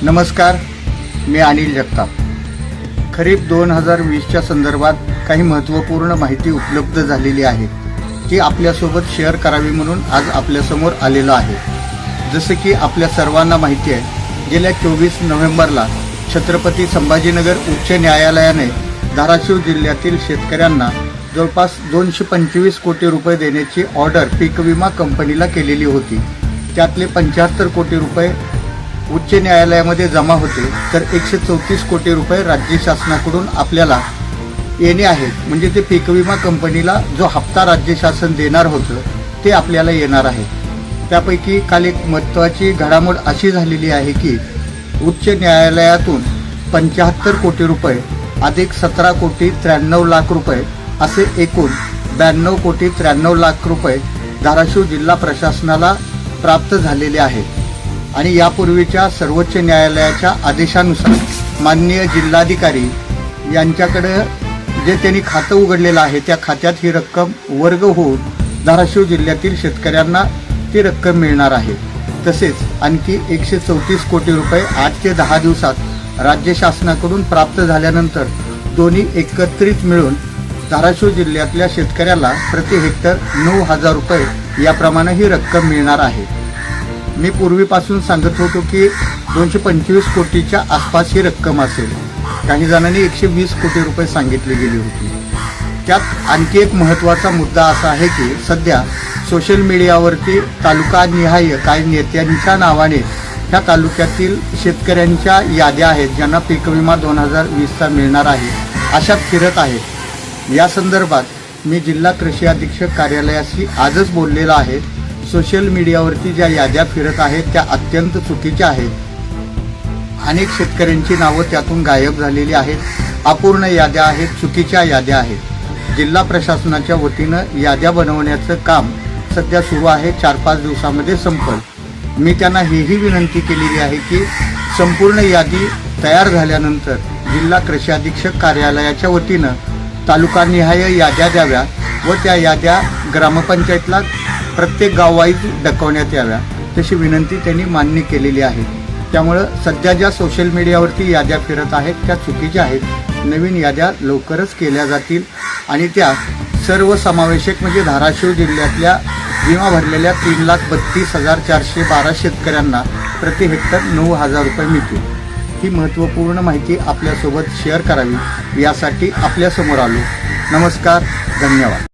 नमस्कार, मी अनिल जगताप। खरीप 2020च्या संदर्भात काही महत्त्वपूर्ण माहिती उपलब्ध झालेली आहे, ती आपल्यासोबत शेअर करावी म्हणून आज आपल्यासमोर आलेलो आहे। जसे की आपल्या सर्वांना माहिती आहे, गेल्या 24 नोव्हेंबरला छत्रपती संभाजीनगर उच्च न्यायालयाने धाराशिव जिल्ह्यातील शेतकऱ्यांना जवळपास 225 कोटी रुपये देण्याची ऑर्डर पीक विमा कंपनीला केलेली होती। त्यातले 75 कोटी रुपये उच्च न्यायालयामध्ये जमा होते, तर 134 कोटी रुपये राज्य शासनाकडून आपल्याला येणे आहेत। म्हणजे ते पीक विमा कंपनीला जो हप्ता राज्य शासन देणार होतं ते आपल्याला येणार आहे। त्यापैकी काल एक महत्त्वाची घडामोड अशी झालेली आहे की उच्च न्यायालयातून 75 कोटी रुपये अधिक 17 कोटी 93 लाख रुपये असे एकूण 92 कोटी 93 लाख रुपये धाराशिव जिल्हा प्रशासनाला प्राप्त झालेले आहेत। आणि यापूर्वीच्या सर्वोच्च न्यायालयाच्या आदेशानुसार माननीय जिल्हाधिकारी यांच्याकडे जे त्यांनी खातं उघडलेलं आहे त्या खात्यात ही रक्कम वर्ग होऊन धाराशिव जिल्ह्यातील शेतकऱ्यांना ती रक्कम मिळणार आहे। तसेच आणखी 134 कोटी रुपये 8 ते 10 दिवसात राज्य शासनाकडून प्राप्त झाल्यानंतर दोन्ही एकत्रित मिळून धाराशिव जिल्ह्यातल्या शेतकऱ्याला प्रति हेक्टर 9,000 रुपये याप्रमाणे ही रक्कम मिळणार आहे। मी पूर्वीपासून सांगत होतो की 225 कोटीच्या आसपास ही रक्कम असेल, काही जणांनी 120 कोटी रुपये सांगितली गेली होती। त्यात आणखी एक महत्त्वाचा मुद्दा असा आहे की सध्या सोशल मीडियावरती तालुकानिहाय काही नेत्यांच्या नावाने ह्या तालुक्यातील शेतकऱ्यांच्या याद्या आहेत ज्यांना पीक विमा 2020चा मिळणार आहे अशा फिरत आहेत। या संदर्भात मी जिल्हा कृषी अधीक्षक कार्यालयाशी आजच बोललेलो आहे। सोशल मीडियावरती ज्या याद्या फिरत आहेत त्या अत्यंत चुकीच्या आहेत। अनेक शेतकऱ्यांची नावं त्यातून गायब झालेली आहेत, अपूर्ण याद्या आहेत, चुकीच्या याद्या आहेत। जिल्हा प्रशासनाच्या वतीनं याद्या बनवण्याचं काम सध्या सुरू आहे, 4-5 दिवसामध्ये संपेल। मी त्यांना हेही विनंती केलेली आहे की संपूर्ण यादी तयार झाल्यानंतर जिल्हा कृषी अधीक्षक कार्यालयाच्या वतीनं तालुकानिहाय याद्या द्याव्या व त्या याद्या ग्रामपंचायतला प्रत्येक गाववाईज दाखवण्यात याव्या, तशी विनंती त्यांनी मान्य केलेली आहे। त्यामुळं सध्या ज्या सोशल मीडियावरती याद्या फिरत आहेत त्या चुकीच्या आहेत। नवीन याद्या लवकरच केल्या जातील आणि त्या सर्वसमावेशक म्हणजे धाराशिव जिल्ह्यातल्या विमा भरलेल्या 3,32,412 शेतकऱ्यांना प्रति हेक्टर 9,000 रुपये मिळतील। ही महत्त्वपूर्ण माहिती आपल्यासोबत शेअर करावी यासाठी आपल्यासमोर आलो। नमस्कार, धन्यवाद।